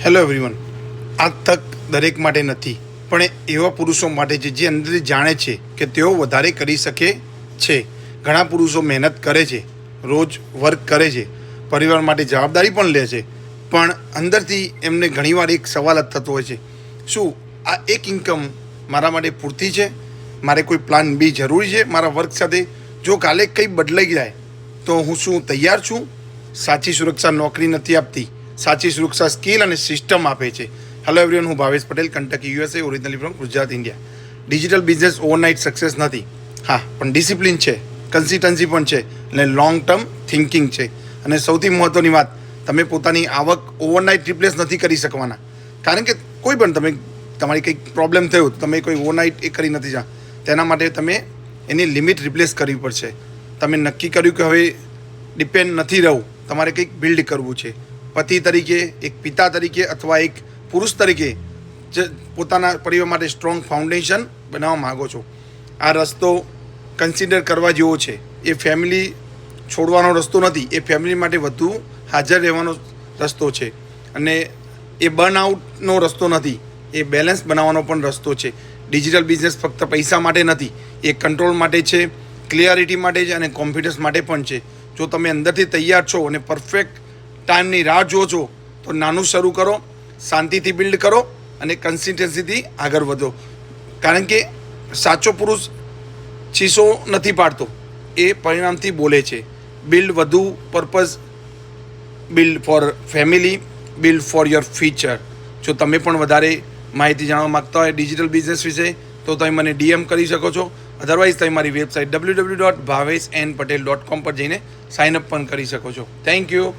Hello everyone. આ તક દરેક માટે નથી, પણ એવા પુરુષો માટે છે જે અંદરથી જાણે છે કે તેઓ વધારે કરી શકે છે. ઘણા પુરુષો મહેનત કરે છે, રોજ વર્ક કરે છે, પરિવાર માટે જવાબદારી પણ લે છે, પણ અંદરથી એમને ઘણીવાર એક સવાલ જ થતો હોય છે, શું આ એક ઇન્કમ મારા માટે પૂરતી છે? મારે કોઈ પ્લાન બી જરૂરી છે મારા વર્ક સાથે? જો કાલે કંઈ બદલાઈ જાય તો હું શું તૈયાર છું? સાચી સુરક્ષા નોકરી નથી આપતી, સાચી સુરક્ષા સ્કિલ અને સિસ્ટમ આપે છે. હેલો એવરીવન, હું Bhavesh Patel, Kentucky USA, originally from Gujarat, India. Digital business overnight success નથી, હા, પણ ડિસિપ્લિન છે, કન્સિસ્ટન્સી પણ છે અને લોંગ ટર્મ થિંકિંગ છે. અને સૌથી મહત્ત્વની વાત, તમે પોતાની આવક ઓવરનાઇટ રિપ્લેસ નથી કરી શકવાના. કારણ કે કોઈ પણ તમારી કંઈક પ્રોબ્લેમ થયો તો તમે કોઈ ઓવરનાઇટ એ કરી નથી જા. તેના માટે તમે એની લિમિટ રિપ્લેસ કરવી પડશે. તમે નક્કી કર્યું કે હવે ડિપેન્ડ નથી રહું, તમારે કંઈક બિલ્ડ કરવું છે. પતિ તરીકે, એક પિતા તરીકે અથવા એક પુરુષ તરીકે જે પોતાના પરિવાર માટે સ્ટ્રોંગ ફાઉન્ડેશન બનાવવા માગો છો, આ રસ્તો કન્સિડર કરવા જેવો છે. એ ફેમિલી છોડવાનો રસ્તો નથી, એ ફેમિલી માટે વધુ હાજર રહેવાનો રસ્તો છે. અને એ બર્નઆઉટનો રસ્તો નથી, એ બેલેન્સ બનાવવાનો પણ રસ્તો છે. ડિજિટલ બિઝનેસ ફક્ત પૈસા માટે નથી, એ કંટ્રોલ માટે છે, ક્લિયરિટી માટે છે અને કોન્ફિડન્સ માટે પણ છે. જો તમે અંદરથી તૈયાર છો અને પરફેક્ટ ટાઈમની રાહ જુઓ છો, તો નાનું શરૂ કરો, શાંતિથી બિલ્ડ કરો અને કન્સિસ્ટન્સીથી આગળ વધો. કારણ કે સાચો પુરુષ ચીસો નથી પાડતો, એ પરિણામથી બોલે છે. Build with purpose, build for family, build for your future. જો તમે પણ વધારે માહિતી જાણવા માગતા હોય ડિજિટલ બિઝનેસ વિશે, તો તમે મને DM કરી શકો છો. અધરવાઇઝ તમે મારી વેબસાઇટ www.bhavesnpatel.com પર જઈને સાઇનઅપ પણ કરી શકો છો. Thank you.